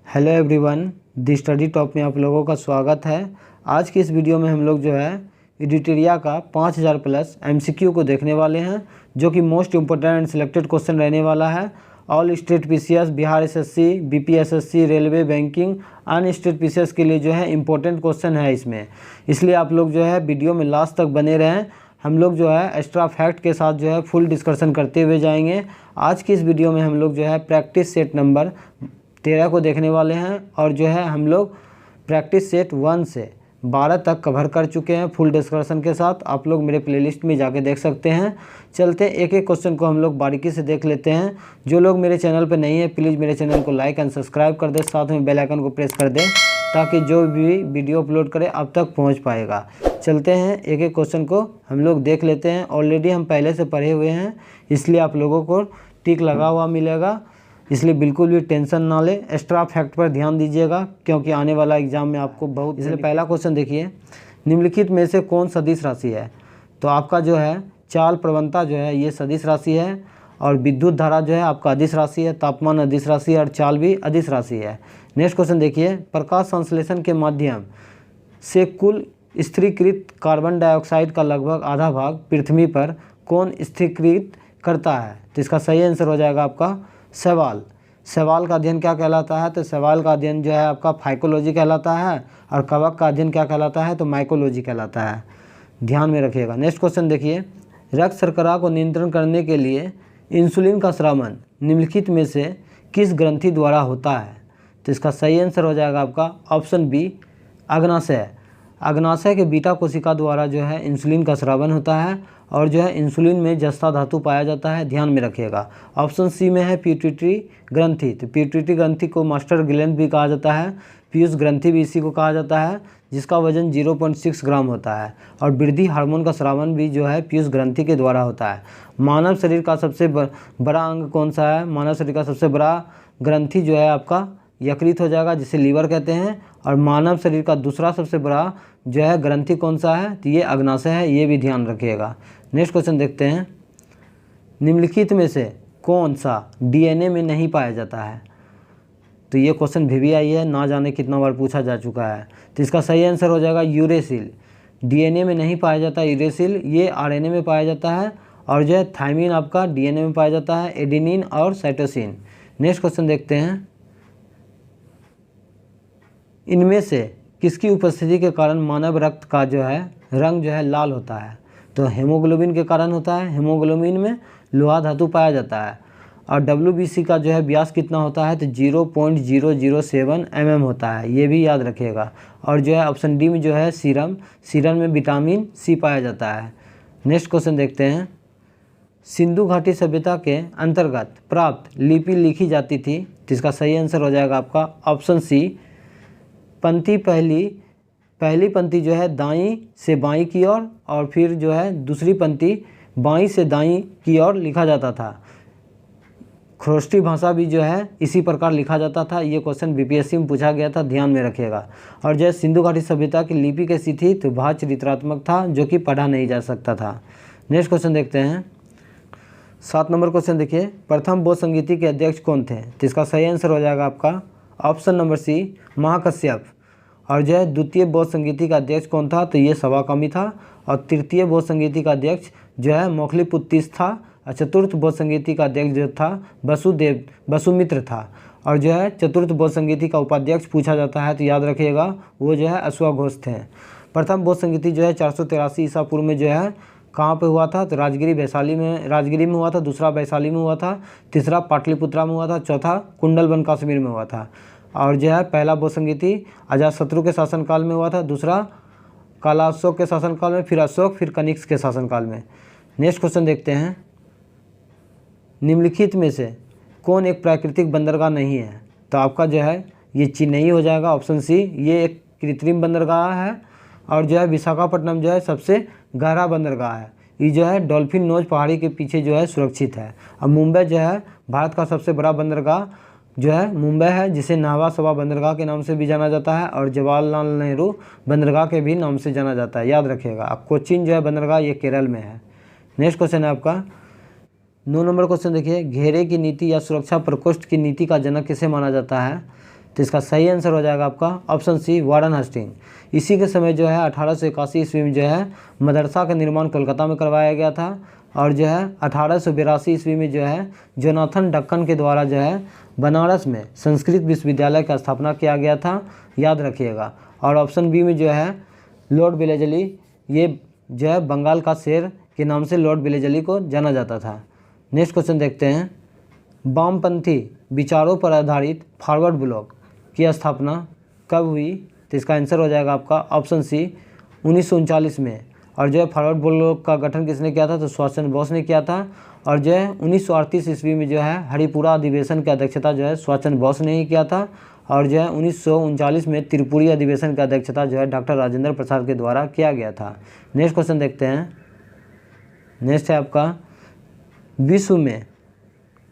Hello everyone, दी study top में आप लोगों का स्वागत है। आज की इस वीडियो में हम लोग जो है एडिटोरिया का 5000 प्लस एमसीक्यू को देखने वाले हैं, जो कि most important and selected question रहने वाला है। All state PCS, Bihar SSC, BPSSC, railway, banking, अन्य स्टेट पीसीएस के लिए जो है इम्पोर्टेंट क्वेश्चन है इसमें, इसलिए आप लोग जो है वीडियो में लास्ट तक बने रहें। हम लोग जो है एक्स्ट्रा फैक्ट के साथ जो है फुल डिस्कशन करते हुए जाएंगे। आज की इस वीडियो में हम लोग जो है प्रैक्टिस सेट नंबर 13 को देखने वाले हैं, और जो है हम लोग प्रैक्टिस सेट 1 से 12 तक कवर कर चुके हैं फुल डिस्कशन के साथ। आप लोग मेरे प्लेलिस्ट में जाके देख सकते हैं। चलते हैं एक एक क्वेश्चन को हम लोग बारीकी से देख लेते हैं। जो लोग मेरे चैनल पर नहीं है प्लीज़ मेरे चैनल को लाइक एंड सब्सक्राइब कर दें, साथ में बेल आइकन को प्रेस कर दें ताकि जो भी वीडियो अपलोड करें आप तक पहुँच पाएगा। चलते हैं एक एक क्वेश्चन को हम लोग देख लेते हैं। ऑलरेडी हम पहले से पढ़े हुए हैं, इसलिए आप लोगों को टिक लगा हुआ मिलेगा, इसलिए बिल्कुल भी टेंशन ना ले। एक्स्ट्रा फैक्ट पर ध्यान दीजिएगा क्योंकि आने वाला एग्जाम में आपको बहुत, इसलिए पहला क्वेश्चन देखिए, निम्नलिखित में से कौन सदिश राशि है? तो आपका जो है चाल प्रवणता जो है ये सदिश राशि है, और विद्युत धारा जो है आपका अदिश राशि है, तापमान अदिश राशि है, और चाल भी अदिश राशि है। नेक्स्ट क्वेश्चन देखिए, प्रकाश संश्लेषण के माध्यम से कुल स्थिरीकृत कार्बन डाइऑक्साइड का लगभग आधा भाग पृथ्वी पर कौन स्थिरीकृत करता है? तो इसका सही आंसर हो जाएगा आपका शैवाल। शैवाल का अध्ययन क्या कहलाता है? तो शैवाल का अध्ययन जो है आपका फाइकोलॉजी कहलाता है, और कवक का अध्ययन क्या कहलाता है? तो माइकोलॉजी कहलाता है। ध्यान में रखिएगा। नेक्स्ट क्वेश्चन देखिए, रक्त शर्करा को नियंत्रण करने के लिए इंसुलिन का स्रावन निम्नलिखित में से किस ग्रंथि द्वारा होता है? तो इसका सही आंसर हो जाएगा आपका ऑप्शन बी, अग्नाशय। अग्नाशय के बीटा कोशिका द्वारा जो है इंसुलिन का स्रावन होता है, और जो है इंसुलिन में जस्ता धातु पाया जाता है। ध्यान में रखिएगा। ऑप्शन सी में है पिट्यूटरी ग्रंथि। तो पिट्यूटरी ग्रंथि को मास्टर ग्लैंड भी कहा जाता है, पीयूष ग्रंथि भी इसी को कहा जाता है, जिसका वजन 0.6 ग्राम होता है, और वृद्धि हार्मोन का स्रावन भी जो है पीयूष ग्रंथि के द्वारा होता है। मानव शरीर का सबसे बड़ा अंग कौन सा है? मानव शरीर का सबसे बड़ा ग्रंथि जो है आपका यकृत हो जाएगा, जिसे लीवर कहते हैं। और मानव शरीर का दूसरा सबसे बड़ा जो है ग्रंथि कौन सा है? तो ये अग्नाशय है, ये भी ध्यान रखिएगा। नेक्स्ट क्वेश्चन देखते हैं, निम्नलिखित में से कौन सा डीएनए में नहीं पाया जाता है? तो ये क्वेश्चन भी आई है, ना जाने कितना बार पूछा जा चुका है। तो इसका सही आंसर हो जाएगा यूरेसिल। डीएनए में नहीं पाया जाता यूरेसिल, ये आरएनए में पाया जाता है, और जो है थायमिन आपका डीएनए में पाया जाता है, एडेनिन और साइटोसिन। नेक्स्ट क्वेश्चन देखते हैं, इनमें से किसकी उपस्थिति के कारण मानव रक्त का जो है रंग जो है लाल होता है? तो हेमोग्लोबिन के कारण होता है। हेमोग्लोबिन में लोहा धातु पाया जाता है। और डब्ल्यूबीसी का जो है व्यास कितना होता है? तो 0.007 mm होता है, ये भी याद रखिएगा। और जो है ऑप्शन डी में जो है सीरम, सीरम में विटामिन सी पाया जाता है। नेक्स्ट क्वेश्चन देखते हैं, सिंधु घाटी सभ्यता के अंतर्गत प्राप्त लिपि लिखी जाती थी। तो इसका सही आंसर हो जाएगा आपका ऑप्शन सी, पंक्ति पहली पंक्ति जो है दाईं से बाईं की ओर, और फिर जो है दूसरी पंक्ति बाईं से दाईं की ओर लिखा जाता था। खरोष्टी भाषा भी जो है इसी प्रकार लिखा जाता था। ये क्वेश्चन बीपीएससी में पूछा गया था, ध्यान में रखिएगा। और जो है सिंधु घाटी सभ्यता की लिपि कैसी थी? तो भाव चरित्रात्मक था, जो कि पढ़ा नहीं जा सकता था। नेक्स्ट क्वेश्चन देखते हैं, 7 नंबर क्वेश्चन देखिए, प्रथम बौद्ध संगीति के अध्यक्ष कौन थे? तो इसका सही आंसर हो जाएगा आपका ऑप्शन नंबर सी, महाकश्यप। और जो है द्वितीय बौद्ध संगीति का अध्यक्ष कौन था? तो ये सवाकामी था। और तृतीय बौद्ध संगीति का अध्यक्ष जो है मोखलीपुत्तिस था। और चतुर्थ बौद्ध संगीति का अध्यक्ष जो था वसुमित्र था। और जो है चतुर्थ बौद्ध संगीति का उपाध्यक्ष पूछा जाता है, तो याद रखिएगा वो जो है अश्वघोष थे। प्रथम बौद्ध संगीति जो है 483 ईसा पूर्व में जो है कहाँ पे हुआ था? तो राजगिरी में हुआ था। दूसरा वैशाली में हुआ था। तीसरा पाटलिपुत्रा में हुआ था। चौथा कुंडलवन कश्मीर में हुआ था। और जो है पहला बौद्ध संगीति अजातशत्रु के शासनकाल में हुआ था, दूसरा काला अशोक के शासनकाल में, फिर अशोक, फिर कनिष्क के शासनकाल में। नेक्स्ट क्वेश्चन देखते हैं, निम्नलिखित में से कौन एक प्राकृतिक बंदरगाह नहीं है? तो आपका जो है ये चेन्नई हो जाएगा, ऑप्शन सी, ये एक कृत्रिम बंदरगाह है। और जो है विशाखापट्टनम जो है सबसे गहरा बंदरगाह है। ये जो है डॉल्फिन नोज पहाड़ी के पीछे जो है सुरक्षित है। और मुंबई जो है भारत का सबसे बड़ा बंदरगाह जो है मुंबई है, जिसे नावा सवा बंदरगाह के नाम से भी जाना जाता है, और जवाहरलाल नेहरू बंदरगाह के भी नाम से जाना जाता है, याद रखिएगा। अब कोचीन जो है बंदरगाह ये केरल में है। नेक्स्ट क्वेश्चन है आपका 9 नंबर क्वेश्चन देखिए, घेरे की नीति या सुरक्षा प्रकोष्ठ की नीति का जनक किसे माना जाता है? तो इसका सही आंसर हो जाएगा आपका ऑप्शन सी वारेन हेस्टिंग। इसी के समय जो है 1881 ईस्वी में जो है मदरसा का निर्माण कोलकाता में करवाया गया था। और जो है 1882 ईस्वी में जो है जोनाथन डक्कन के द्वारा जो है बनारस में संस्कृत विश्वविद्यालय का स्थापना किया गया था, याद रखिएगा। और ऑप्शन बी में जो है लॉर्ड वेलेजली, ये जो है बंगाल का शेर के नाम से लॉर्ड वेलेजली को जाना जाता था। नेक्स्ट क्वेश्चन देखते हैं, वामपंथी विचारों पर आधारित फॉरवर्ड ब्लॉक की स्थापना कब हुई? तो इसका आंसर हो जाएगा आपका ऑप्शन सी 1939 में। और जो है फॉरवर्ड ब्लॉक का गठन किसने किया था? तो सुभाष चंद्र बोस ने किया था। और जो है 1938 ईस्वी में जो है हरिपुरा अधिवेशन की अध्यक्षता जो है सुभाष चंद्र बोस ने ही किया था। और जो है 1939 में त्रिपुरी अधिवेशन की अध्यक्षता जो है डॉक्टर राजेंद्र प्रसाद के द्वारा किया गया था। नेक्स्ट क्वेश्चन देखते हैं। नेक्स्ट है आपका, विश्व में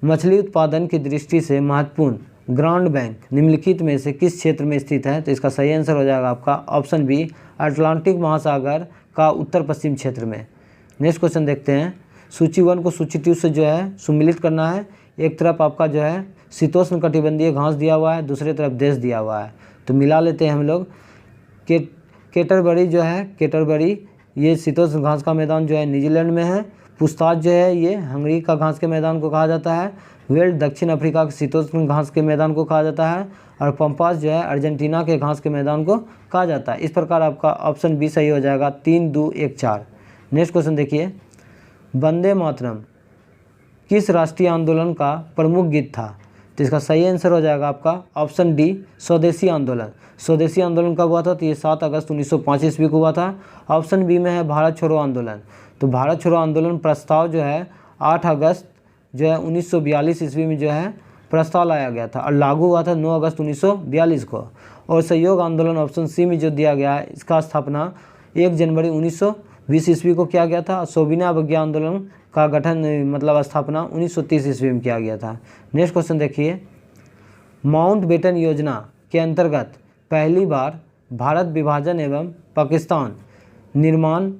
मछली उत्पादन की दृष्टि से महत्वपूर्ण ग्रांड बैंक निम्नलिखित में से किस क्षेत्र में स्थित है? तो इसका सही आंसर हो जाएगा आपका ऑप्शन बी अटलांटिक महासागर का उत्तर पश्चिम क्षेत्र में। नेक्स्ट क्वेश्चन देखते हैं, सूची 1 को सूची 2 से जो है सम्मिलित करना है। एक तरफ आपका जो है शीतोष्ण कटिबंधीय घास दिया हुआ है, दूसरी तरफ देश दिया हुआ है, तो मिला लेते हैं हम लोग। केटरबरी जो है, केटरबरी ये शीतोष्ण घास का मैदान जो है न्यूजीलैंड में है। पुछताछ जो है ये हंगरी का घास के मैदान को कहा जाता है। वेल्ड दक्षिण अफ्रीका के शीतोष्ण घास के मैदान को कहा जाता है। और पंपास जो है अर्जेंटीना के घास के मैदान को कहा जाता है। इस प्रकार आपका ऑप्शन बी सही हो जाएगा, 3, 2, 1, 4। नेक्स्ट क्वेश्चन देखिए, वंदे मातरम किस राष्ट्रीय आंदोलन का प्रमुख गीत था? तो इसका सही आंसर हो जाएगा आपका ऑप्शन डी स्वदेशी आंदोलन। स्वदेशी आंदोलन कब हुआ था? तो ये 7 अगस्त 1905 ईस्वी को हुआ था। ऑप्शन बी में है भारत छोड़ो आंदोलन। तो भारत छोड़ो आंदोलन प्रस्ताव जो है 8 अगस्त जो है 1942 ईस्वी में जो है प्रस्ताव लाया गया था और लागू हुआ था 9 अगस्त 1942 को। और सहयोग आंदोलन ऑप्शन सी में जो दिया गया है, इसका स्थापना 1 जनवरी 1920 ईस्वी को किया गया था। सोबिना अवज्ञा आंदोलन का गठन मतलब स्थापना 1930 ईस्वी में किया गया था। नेक्स्ट क्वेश्चन देखिए, माउंटबेटन योजना के अंतर्गत पहली बार भारत विभाजन एवं पाकिस्तान निर्माण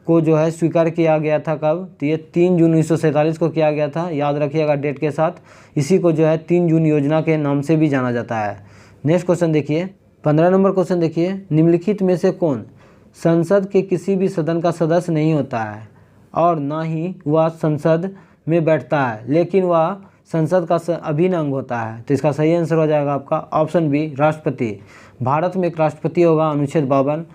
को जो है स्वीकार किया गया था कब? तो ये 3 जून 1947 को किया गया था, याद रखिएगा डेट के साथ। इसी को जो है 3 जून योजना के नाम से भी जाना जाता है। नेक्स्ट क्वेश्चन देखिए, 15 नंबर क्वेश्चन देखिए, निम्नलिखित में से कौन संसद के किसी भी सदन का सदस्य नहीं होता है और ना ही वह संसद में बैठता है, लेकिन वह संसद का अभिन्न अंग होता है? तो इसका सही आंसर हो जाएगा आपका ऑप्शन बी राष्ट्रपति। भारत में एक राष्ट्रपति होगा, अनुच्छेद 52।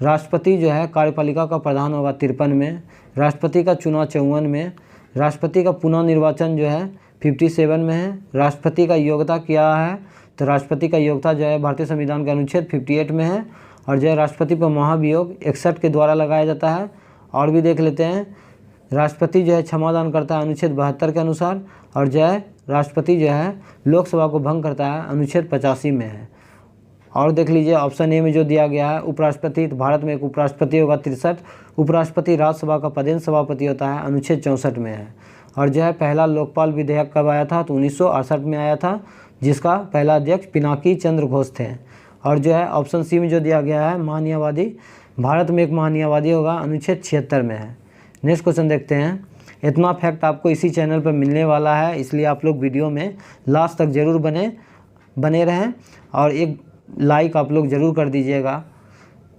राष्ट्रपति जो है कार्यपालिका का प्रधान होगा 53 में। राष्ट्रपति का चुनाव 54 में। राष्ट्रपति का पुनः निर्वाचन जो है 57 में है। राष्ट्रपति का योग्यता क्या है? तो राष्ट्रपति का योग्यता जो है भारतीय संविधान के अनुच्छेद 58 में है। और जो है राष्ट्रपति पर महाभियोग 61 के द्वारा लगाया जाता है। और भी देख लेते हैं, राष्ट्रपति जो है क्षमादान करता है अनुच्छेद 72 के अनुसार। और जो है राष्ट्रपति जो है लोकसभा को भंग करता है अनुच्छेद 85 में है। और देख लीजिए ऑप्शन ए में जो दिया गया है उपराष्ट्रपति, तो भारत में एक उपराष्ट्रपति होगा 63। उपराष्ट्रपति राज्यसभा का पदेन सभापति होता है, अनुच्छेद 64 में है। और जो है पहला लोकपाल विधेयक कब आया था? तो 1968 में आया था, जिसका पहला अध्यक्ष पिनाकी चंद्र घोष थे। और जो है ऑप्शन सी में जो दिया गया है महान्यायवादी, भारत में एक महान्यायवादी होगा, अनुच्छेद 76 में है। नेक्स्ट क्वेश्चन देखते हैं। इतना फैक्ट आपको इसी चैनल पर मिलने वाला है, इसलिए आप लोग वीडियो में लास्ट तक ज़रूर बने रहें और एक लाइक आप लोग ज़रूर कर दीजिएगा।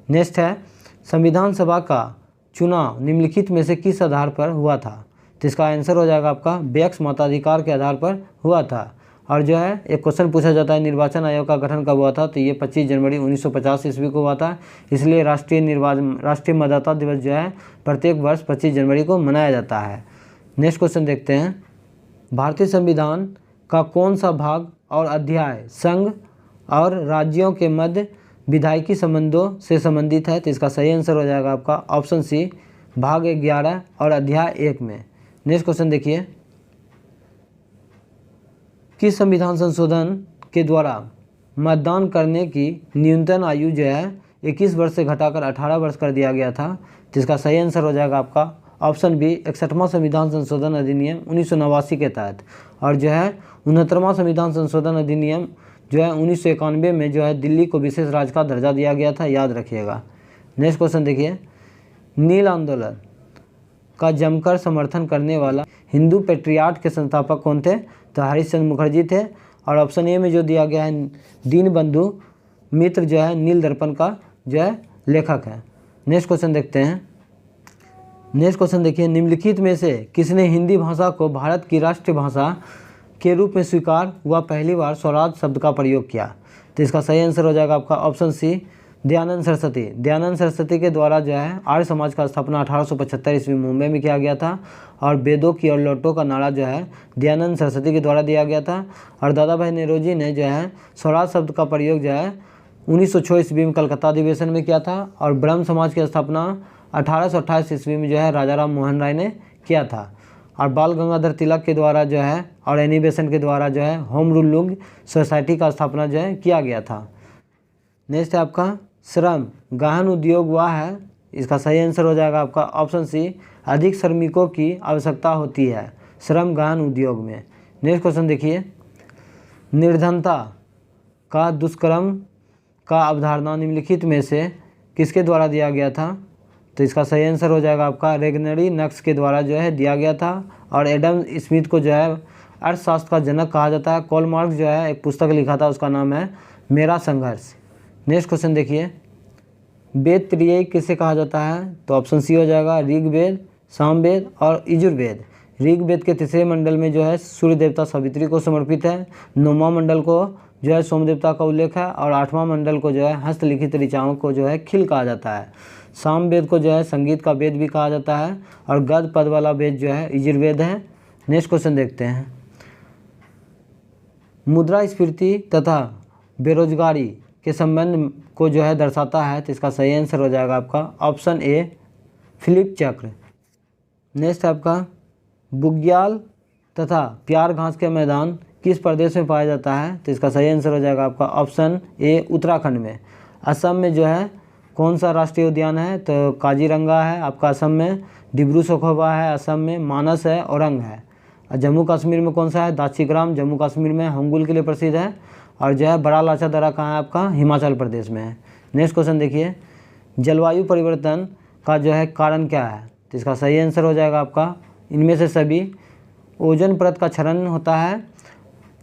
नेक्स्ट है, संविधान सभा का चुनाव निम्नलिखित में से किस आधार पर हुआ था? तो इसका आंसर हो जाएगा आपका बेक्स मताधिकार के आधार पर हुआ था। और जो है एक क्वेश्चन पूछा जाता है निर्वाचन आयोग का गठन कब हुआ था? तो ये 25 जनवरी 1950 ईस्वी को हुआ था। इसलिए राष्ट्रीय मतदाता दिवस जो है प्रत्येक वर्ष 25 जनवरी को मनाया जाता है। नेक्स्ट क्वेश्चन देखते हैं, भारतीय संविधान का कौन सा भाग और अध्याय संघ और राज्यों के मध्य विधायिकी संबंधों से संबंधित है? तो इसका सही आंसर हो जाएगा आपका ऑप्शन सी भाग 11 और अध्याय 1 में। नेक्स्ट क्वेश्चन देखिए, किस संविधान संशोधन के द्वारा मतदान करने की न्यूनतम आयु जो है 21 वर्ष से घटाकर 18 वर्ष कर दिया गया था? तो इसका सही आंसर हो जाएगा आपका ऑप्शन बी 61वां संविधान संशोधन अधिनियम 1989 के तहत। और जो है 69वां संविधान संशोधन अधिनियम जो है 1991 में जो है दिल्ली को विशेष राज्य का दर्जा दिया गया था, याद रखिएगा। नेक्स्ट क्वेश्चन देखिए, नील आंदोलन का जमकर समर्थन करने वाला हिंदू पेट्रियाट के संस्थापक कौन थे? तो हरीश चंद्र मुखर्जी थे। और ऑप्शन ए में जो दिया गया है दीनबंधु मित्र जो है नील दर्पण का जो है लेखक है। नेक्स्ट क्वेश्चन देखते हैं। नेक्स्ट क्वेश्चन देखिए, निम्नलिखित में से किसने हिंदी भाषा को भारत की राष्ट्रीय भाषा के रूप में स्वीकार हुआ पहली बार स्वराज शब्द का प्रयोग किया? तो इसका सही आंसर हो जाएगा आपका ऑप्शन सी, दयानंद सरस्वती। दयानंद सरस्वती के द्वारा जो है आर्य समाज का स्थापना 1875 ईस्वी मुंबई में किया गया था और वेदों की और लौटों का नारा जो है दयानंद सरस्वती के द्वारा दिया गया था। और दादा भाई नेहरूजी ने जो है स्वराज शब्द का प्रयोग जो है 1906 ईस्वी में कलकत्ता अधिवेशन में किया था और ब्रह्म समाज की स्थापना 1828 ईस्वी में जो है राजा राम मोहन राय ने किया था। और बाल गंगाधर तिलक के द्वारा जो है और एनी बेसेंट के द्वारा जो है होम रूल लुंग सोसाइटी का स्थापना जो है किया गया था। नेक्स्ट है आपका श्रम गहन उद्योग वह है, इसका सही आंसर हो जाएगा आपका ऑप्शन सी, अधिक श्रमिकों की आवश्यकता होती है श्रम गहन उद्योग में। नेक्स्ट क्वेश्चन देखिए, निर्धनता का दुष्कर्म का अवधारणा निम्नलिखित में से किसके द्वारा दिया गया था? तो इसका सही आंसर हो जाएगा आपका रेगनरी नक्स के द्वारा जो है दिया गया था। और एडम स्मिथ को जो है अर्थशास्त्र का जनक कहा जाता है। कार्ल मार्क्स जो है एक पुस्तक लिखा था, उसका नाम है मेरा संघर्ष। नेक्स्ट क्वेश्चन देखिए, वेद त्रयी किसे कहा जाता है? तो ऑप्शन सी हो जाएगा ऋग्वेद, सामवेद और यजुर्वेद। ऋग्वेद के तीसरे मंडल में जो है सूर्य देवता सावित्री को समर्पित है, 9वां मंडल को जो है सोम देवता का उल्लेख है और 8वां मंडल को जो है हस्तलिखित ऋचाओं को जो है खिल कहा जाता है। सामवेद को जो है संगीत का वेद भी कहा जाता है और गद पद वाला वेद जो है यजुर्वेद है। नेक्स्ट क्वेश्चन देखते हैं, मुद्रास्फीति तथा बेरोजगारी के संबंध को जो है दर्शाता है, तो इसका सही आंसर हो जाएगा आपका ऑप्शन ए, फिलिप चक्र। नेक्स्ट आपका बुग्याल तथा प्यार घास के मैदान किस प्रदेश में पाया जाता है? तो इसका सही आंसर हो जाएगा आपका ऑप्शन ए, उत्तराखंड में। असम में जो है कौन सा राष्ट्रीय उद्यान है? तो काजीरंगा है आपका असम में, डिब्रू सखोवा है असम में, मानस है, औरंग है। और जम्मू कश्मीर में कौन सा है? दाचीग्राम जम्मू कश्मीर में हंगुल के लिए प्रसिद्ध है। और जो है बड़ा लाचा दर्रा कहाँ है आपका? हिमाचल प्रदेश में है। नेक्स्ट क्वेश्चन देखिए, जलवायु परिवर्तन का जो है कारण क्या है? तो इसका सही आंसर हो जाएगा आपका इनमें से सभी। ओजोन परत का क्षरण होता है,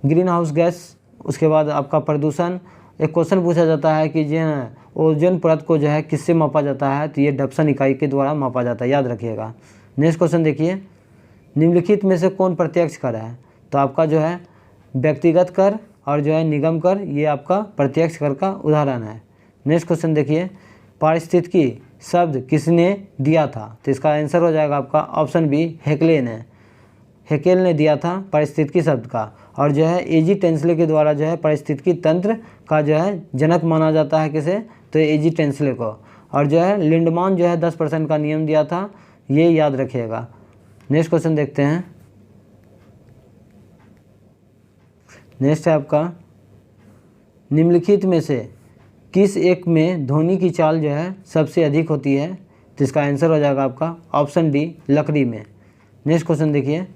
ग्रीन हाउस गैस, उसके बाद आपका प्रदूषण। एक क्वेश्चन पूछा जाता है कि जो है ओजोन परत को जो है किससे मापा जाता है? तो ये डप्सन इकाई के द्वारा मापा जाता है, याद रखिएगा। नेक्स्ट क्वेश्चन देखिए, निम्नलिखित में से कौन प्रत्यक्ष कर है? तो आपका जो है व्यक्तिगत कर और जो है निगम कर, ये आपका प्रत्यक्ष कर का उदाहरण है। नेक्स्ट क्वेश्चन देखिए, पारिस्थितिकी शब्द किसने दिया था? तो इसका आंसर हो जाएगा आपका ऑप्शन बी, हेकेल ने दिया था पारिस्थितिकी शब्द का। और जो है एजी टेंसले के द्वारा जो है पारिस्थितिकी तंत्र का जो है जनक माना जाता है किसे? तो एजी टेंसले को। और जो है लिंडमान जो है 10% का नियम दिया था, ये याद रखिएगा। नेक्स्ट क्वेश्चन देखते हैं। नेक्स्ट है आपका, निम्नलिखित में से किस एक में ध्वनि की चाल जो है सबसे अधिक होती है? तो इसका आंसर हो जाएगा आपका ऑप्शन डी, लकड़ी में। नेक्स्ट क्वेश्चन देखिए,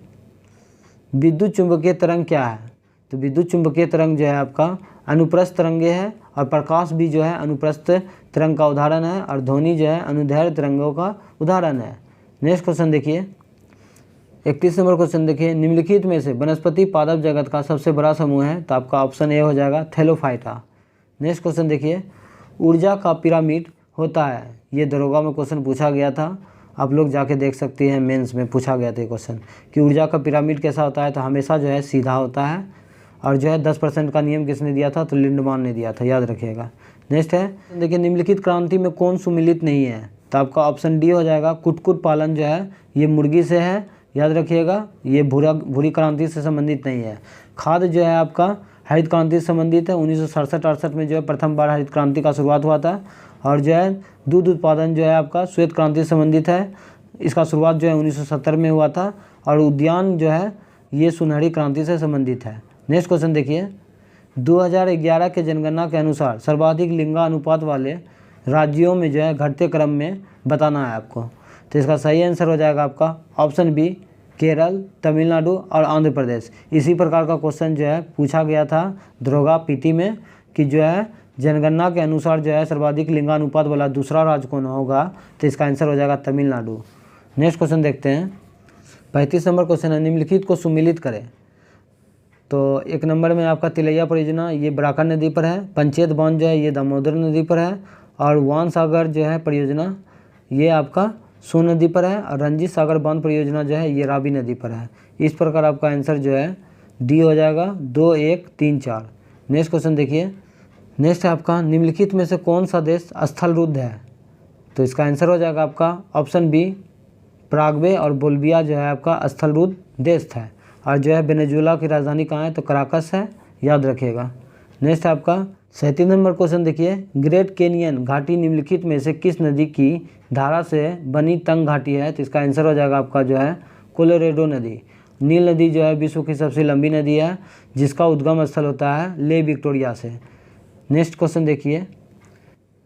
विद्युत चुंबकीय तरंग क्या है? तो विद्युत चुंबकीय तरंग जो है आपका अनुप्रस्थ तरंगे है और प्रकाश भी जो है अनुप्रस्थ तरंग का उदाहरण है और ध्वनि जो है अनुदैर्घ्य तरंगों का उदाहरण है। नेक्स्ट क्वेश्चन देखिए, 31 नंबर क्वेश्चन देखिए, निम्नलिखित में से वनस्पति पादप जगत का सबसे बड़ा समूह है? तो आपका ऑप्शन ए हो जाएगा थैलोफाइटा। नेक्स्ट क्वेश्चन देखिए, ऊर्जा का पिरामिड होता है, ये दरोगा में क्वेश्चन पूछा गया था, आप लोग जाके देख सकते हैं, मेंस में पूछा गया था क्वेश्चन कि ऊर्जा का पिरामिड कैसा होता है? तो हमेशा जो है सीधा होता है। और जो है 10% का नियम किसने दिया था? तो लिंडमान ने दिया था, याद रखिएगा। नेक्स्ट है, देखिए निम्नलिखित क्रांति में कौन सुमिलित नहीं है? तो आपका ऑप्शन डी हो जाएगा, कुक्कुट पालन जो है ये मुर्गी से है, याद रखिएगा, ये भूरी क्रांति से संबंधित नहीं है। खाद्य जो है आपका हरित क्रांति से संबंधित है, 1967-68 में जो है प्रथम बार हरित क्रांति का शुरुआत हुआ था। और जो है दूध उत्पादन जो है आपका श्वेत क्रांति से संबंधित है, इसका शुरुआत जो है 1970 में हुआ था। और उद्यान जो है ये सुनहरी क्रांति से संबंधित है। नेक्स्ट क्वेश्चन देखिए, 2011 के जनगणना के अनुसार सर्वाधिक लिंगानुपात वाले राज्यों में जो है घटते क्रम में बताना है आपको। तो इसका सही आंसर हो जाएगा आपका ऑप्शन बी, केरल, तमिलनाडु और आंध्र प्रदेश। इसी प्रकार का क्वेश्चन जो है पूछा गया था दरोगा पीटी में कि जो है जनगणना के अनुसार जो है सर्वाधिक लिंगानुपात वाला दूसरा राज्य कौन होगा? तो इसका आंसर हो जाएगा तमिलनाडु। नेक्स्ट क्वेश्चन देखते हैं, 35 नंबर क्वेश्चन है, निम्नलिखित को सुमिलित करें। तो 1 नंबर में आपका तिलैया परियोजना ये बराकर नदी पर है। पंचेत बांध जो है ये दामोदर नदी पर है। और वान सागर जो है परियोजना ये आपका सोन नदी पर है। और रंजीत सागर बांध परियोजना जो है ये रावी नदी पर है। इस प्रकार आपका आंसर जो है डी हो जाएगा 2, 1, 3, 4। नेक्स्ट क्वेश्चन देखिए। नेक्स्ट है आपका निम्नलिखित में से कौन सा देश स्थलरुद्ध है? तो इसका आंसर हो जाएगा आपका ऑप्शन बी, पराग्वे और बोल्विया जो है आपका स्थलरुद्ध देश है। और जो है वेनेजुएला की राजधानी कहाँ है? तो कराकस है, याद रखिएगा। नेक्स्ट है आपका 37 नंबर क्वेश्चन देखिए। ग्रेट कैनियन घाटी निम्नलिखित में से किस नदी की धारा से बनी तंग घाटी है? तो इसका आंसर हो जाएगा आपका जो है कोलोरेडो नदी। नील नदी जो है विश्व की सबसे लंबी नदी है, जिसका उद्गम स्थल होता है ले विक्टोरिया से। नेक्स्ट क्वेश्चन देखिए।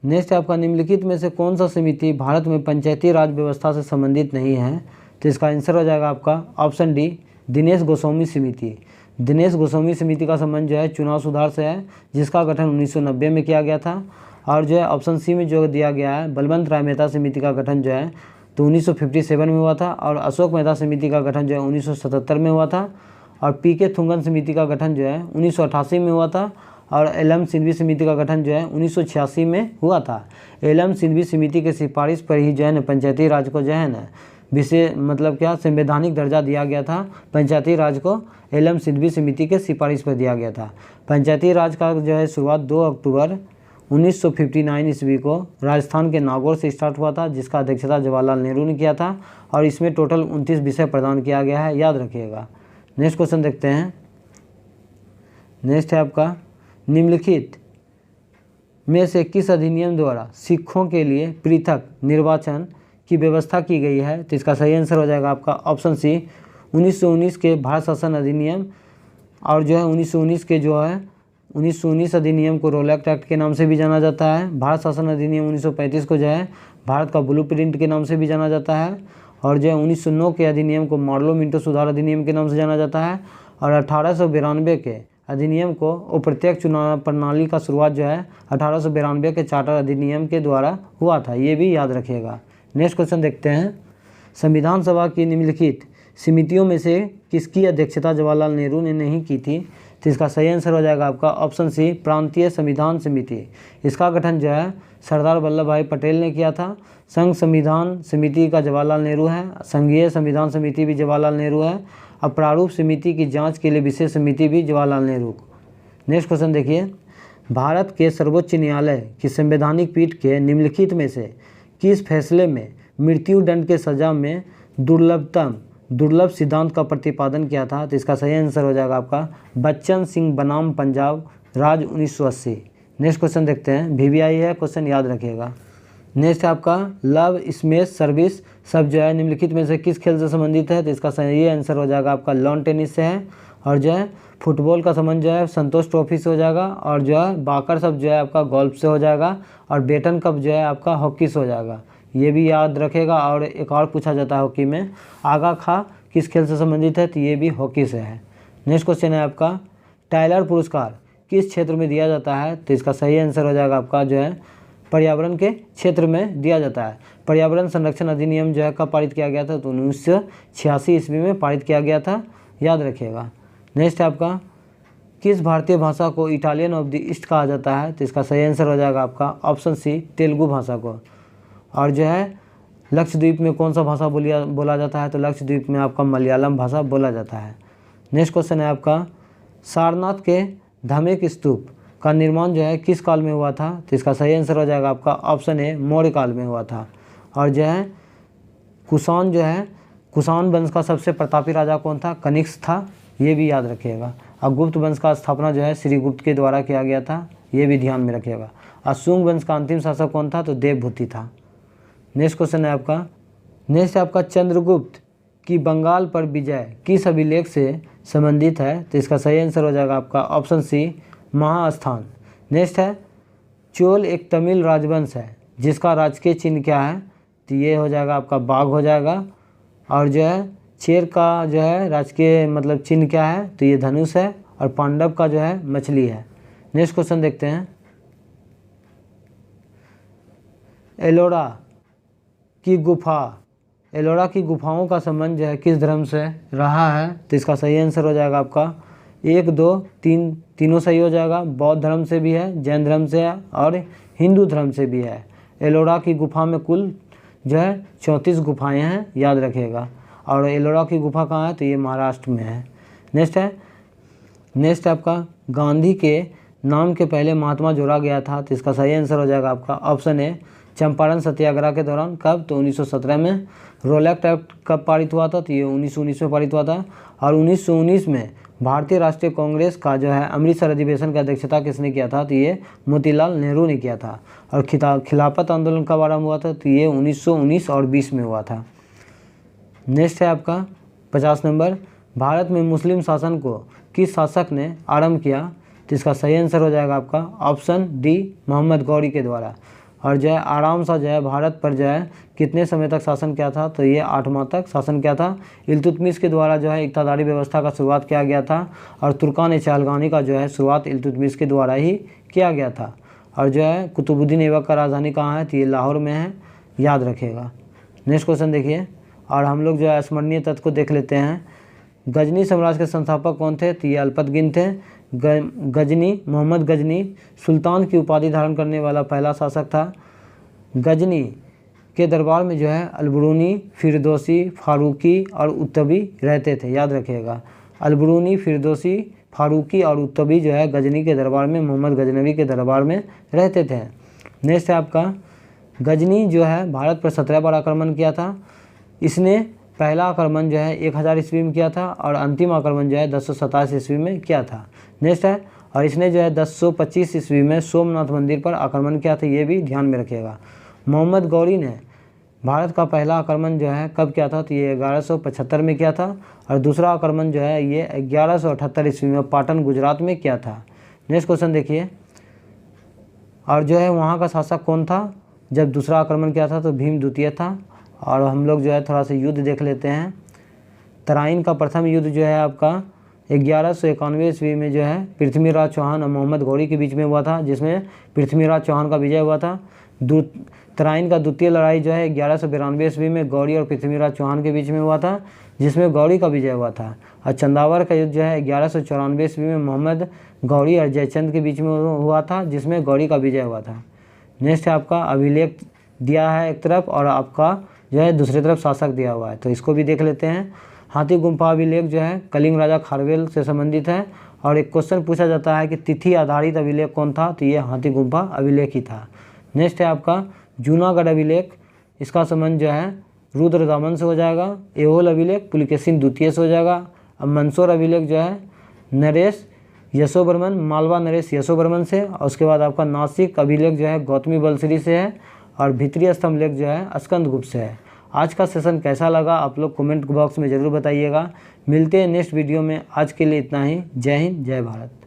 नेक्स्ट आपका निम्नलिखित में से कौन सा समिति भारत में पंचायती राज व्यवस्था से संबंधित नहीं है? तो इसका आंसर हो जाएगा आपका ऑप्शन डी, दिनेश गोस्वामी समिति। दिनेश गोस्वामी समिति का संबंध जो है चुनाव सुधार से है, जिसका गठन 1990 में किया गया था। और जो है ऑप्शन सी में जो दिया गया है बलवंत राय मेहता समिति का गठन जो है तो 1957 में हुआ था। और अशोक मेहता समिति का गठन जो है 1977 में हुआ था। और पीके थुंगन समिति का गठन जो है 1988 में हुआ था। और एलएम सिंघवी समिति का गठन जो है 1986 में हुआ था। एलएम सिंघवी समिति के सिफारिश पर ही जो है ना पंचायती राज को जो है ना विशेष मतलब क्या संवैधानिक दर्जा दिया गया था। पंचायती राज को एलएम सिंघवी समिति के सिफारिश पर दिया गया था। पंचायती राज का जो है शुरुआत 2 अक्टूबर 1959 ईस्वी को राजस्थान के नागौर से स्टार्ट हुआ था, जिसका अध्यक्षता जवाहरलाल नेहरू ने किया था। और इसमें टोटल 29 विषय प्रदान किया गया है, याद रखिएगा। नेक्स्ट क्वेश्चन देखते हैं। नेक्स्ट है आपका निम्नलिखित में से किस अधिनियम द्वारा सिखों के लिए पृथक निर्वाचन की व्यवस्था की गई है? तो इसका सही आंसर हो जाएगा आपका ऑप्शन सी, 1919 के भारत शासन अधिनियम। और जो है 1919 के जो है 1919 अधिनियम को रोलैक्ट एक्ट के नाम से भी जाना जाता है। भारत शासन अधिनियम 1935 को जो है भारत का ब्लूप्रिंट के नाम से भी जाना जाता है। और जो है 1909 के अधिनियम को मॉडलो मिंटो सुधार अधिनियम के नाम से जाना जाता है। और 1892 के अधिनियम को अप्रत्यक्ष चुनाव प्रणाली का शुरुआत जो है 1892 के चार्टर अधिनियम के द्वारा हुआ था, ये भी याद रखिएगा। नेक्स्ट क्वेश्चन देखते हैं। संविधान सभा की निम्नलिखित समितियों में से किसकी अध्यक्षता जवाहरलाल नेहरू ने नहीं की थी? तो इसका सही आंसर हो जाएगा आपका ऑप्शन सी, प्रांतीय संविधान समिति। इसका गठन जो है सरदार वल्लभ भाई पटेल ने किया था। संघ संविधान समिति का जवाहरलाल नेहरू है। संघीय संविधान समिति भी जवाहरलाल नेहरू है। और प्रारूप समिति की जांच के लिए विशेष समिति भी जवाहरलाल नेहरू। नेक्स्ट क्वेश्चन देखिए। भारत के सर्वोच्च न्यायालय की संवैधानिक पीठ के निम्नलिखित में से किस फैसले में मृत्यु दंड के सजा में दुर्लभ सिद्धांत का प्रतिपादन किया था? तो इसका सही आंसर हो जाएगा आपका बच्चन सिंह बनाम पंजाब राज 1980। नेक्स्ट क्वेश्चन देखते हैं। VVI है क्वेश्चन, याद रखिएगा। नेक्स्ट आपका लव स्मैश सर्विस सब जो है निम्नलिखित में से किस खेल से संबंधित है? तो इसका सही आंसर हो जाएगा आपका लॉन टेनिस से है। और जो है फुटबॉल का संबंध जो है संतोष ट्रॉफी से हो जाएगा। और जो है बाकर सब जो है आपका गोल्फ से हो जाएगा। और बेटन कप जो है आपका हॉकी से हो जाएगा, ये भी याद रखेगा। और एक और पूछा जाता है हॉकी में, आगा खा किस खेल से संबंधित है? तो ये भी हॉकी से है। नेक्स्ट क्वेश्चन है आपका टाइलर पुरस्कार किस क्षेत्र में दिया जाता है? तो इसका सही आंसर हो जाएगा आपका जो है पर्यावरण के क्षेत्र में दिया जाता है। पर्यावरण संरक्षण अधिनियम जो है कब पारित किया गया था? तो 1986 ईस्वी में पारित किया गया था, याद रखिएगा। नेक्स्ट है आपका किस भारतीय भाषा को इटालियन ऑफ द ईस्ट कहा जाता है? तो इसका सही आंसर हो जाएगा आपका ऑप्शन सी, तेलुगु भाषा को। और जो है लक्षद्वीप में कौन सा भाषा बोला जाता है? तो लक्षद्वीप में आपका मलयालम भाषा बोला जाता है। नेक्स्ट क्वेश्चन है आपका सारनाथ के धमेक स्तूप का निर्माण जो है किस काल में हुआ था? तो इसका सही आंसर हो जाएगा आपका ऑप्शन ए, मौर्य काल में हुआ था। और जो है कुषाण वंश का सबसे प्रतापी राजा कौन था? कनिष्क था, ये भी याद रखिएगा। और गुप्त वंश का स्थापना जो है श्रीगुप्त के द्वारा किया गया था, ये भी ध्यान में रखिएगा। और शुंग वंश का अंतिम शासक कौन था? तो देवभूति था। नेक्स्ट क्वेश्चन है आपका चंद्रगुप्त की बंगाल पर विजय किस अभिलेख से संबंधित है? तो इसका सही आंसर हो जाएगा आपका ऑप्शन सी, महास्थान। नेक्स्ट है चोल एक तमिल राजवंश है जिसका राजकीय चिन्ह क्या है? तो ये हो जाएगा आपका बाघ हो जाएगा। और जो है चेर का जो है राजकीय मतलब चिन्ह क्या है? तो ये धनुष है। और पांडव का जो है मछली है। नेक्स्ट क्वेश्चन देखते हैं। एलोरा की गुफाओं का संबंध जो है किस धर्म से रहा है? तो इसका सही आंसर हो जाएगा आपका 1, 2, 3 तीनों सही हो जाएगा। बौद्ध धर्म से भी है, जैन धर्म से है और हिंदू धर्म से भी है। एलोरा की गुफा में कुल जो है 34 गुफाएँ हैं, याद रखिएगा। और एलोरा की गुफा कहाँ है, तो ये महाराष्ट्र में है। नेक्स्ट है आपका गांधी के नाम के पहले महात्मा जोड़ा गया था, तो इसका सही आंसर हो जाएगा आपका ऑप्शन ए चंपारण सत्याग्रह के दौरान। कब, तो 1917 में। रोलैक्ट एक्ट कब पारित हुआ था, तो ये 1919 में पारित हुआ था। और 1919 में भारतीय राष्ट्रीय कांग्रेस का जो है अमृतसर अधिवेशन की अध्यक्षता किसने किया था, तो ये मोतीलाल नेहरू ने किया था। और खिलाफत आंदोलन कब आरंभ हुआ था, तो ये 1919 और 20 में हुआ था। नेक्स्ट है आपका 50 नंबर, भारत में मुस्लिम शासन को किस शासक ने आरंभ किया, तो इसका सही आंसर हो जाएगा आपका ऑप्शन डी मोहम्मद गौरी के द्वारा। और जो है आराम सा जो है भारत पर जो है कितने समय तक शासन किया था, तो ये 8 माह तक शासन किया था। इल्तुतमिश के द्वारा जो है इक़्तिदारी व्यवस्था का शुरुआत किया गया था। और तुर्कान चहलगानी का जो है शुरुआत इल्तुतमिश के द्वारा ही किया गया था। और जो है कुतुबुद्दीन ऐबक का राजधानी कहाँ है, तो ये लाहौर में है, याद रखिएगा। नेक्स्ट क्वेश्चन देखिए, और हम लोग जो है स्मरणीय तथ्य को देख लेते हैं। गजनी साम्राज्य के संस्थापक कौन थे, तो ये अल्पतगिन थे। मोहम्मद गजनी सुल्तान की उपाधि धारण करने वाला पहला शासक था। गजनी के दरबार में जो है अलबरूनी, फिरदौसी, फारूकी और उत्तबी रहते थे, याद रखिएगा। अलबरूनी, फिरदौसी, फारूकी और उत्तबी जो है गजनी के दरबार में, मोहम्मद गजनवी के दरबार में रहते थे। नेक्स्ट है आपका गजनी जो है भारत पर 17 बार आक्रमण किया था। इसने पहला आक्रमण जो है 1000 ईस्वी में किया था और अंतिम आक्रमण जो है 1027 ईस्वी में किया था। नेक्स्ट है, और इसने जो है 1025 ईस्वी में सोमनाथ मंदिर पर आक्रमण किया था, ये भी ध्यान में रखिएगा। मोहम्मद गौरी ने भारत का पहला आक्रमण जो है कब किया था, तो ये 1175 में किया था। और दूसरा आक्रमण जो है ये 1178 ईस्वी में पाटन गुजरात में किया था। नेक्स्ट क्वेश्चन देखिए, और जो है वहाँ का शासक कौन था जब दूसरा आक्रमण किया था, तो भीम द्वितीय था। और हम लोग जो है थोड़ा सा युद्ध देख लेते हैं। तराइन का प्रथम युद्ध जो है आपका 1191 ईस्वी में जो है पृथ्वीराज चौहान और मोहम्मद गौरी के बीच में हुआ था, जिसमें पृथ्वीराज चौहान का विजय हुआ था। तराइन का द्वितीय लड़ाई जो है 1192 ईस्वी में गौरी और पृथ्वीराज चौहान के बीच में हुआ था, जिसमें गौरी का विजय हुआ था। और चंदावर का युद्ध जो है 1194 ईस्वी में मोहम्मद गौरी और जयचंद के बीच में हुआ था, जिसमें गौरी का विजय हुआ था। नेक्स्ट है आपका अभिलेख दिया है एक तरफ और आपका जो है दूसरी तरफ शासक दिया हुआ है, तो इसको भी देख लेते हैं। हाथी गुम्फा अभिलेख जो है कलिंग राजा खारवेल से संबंधित है। और एक क्वेश्चन पूछा जाता है कि तिथि आधारित अभिलेख कौन था, तो ये हाथी गुम्फा अभिलेख ही था। नेक्स्ट है आपका जूनागढ़ अभिलेख, इसका संबंध जो है रुद्रदामन से हो जाएगा। एहोल अभिलेख पुलकेशिन द्वितीय से हो जाएगा। अब मंदसौर अभिलेख जो है नरेश यशोवर्मन, मालवा नरेश यशोवर्मन से। और उसके बाद आपका नासिक अभिलेख जो है गौतमी बलश्री से है। और भीतरी स्तंभ लेख जो है स्कंदगुप्त से है। आज का सेशन कैसा लगा आप लोग कमेंट बॉक्स में ज़रूर बताइएगा। मिलते हैं नेक्स्ट वीडियो में, आज के लिए इतना ही। जय हिंद, जय भारत।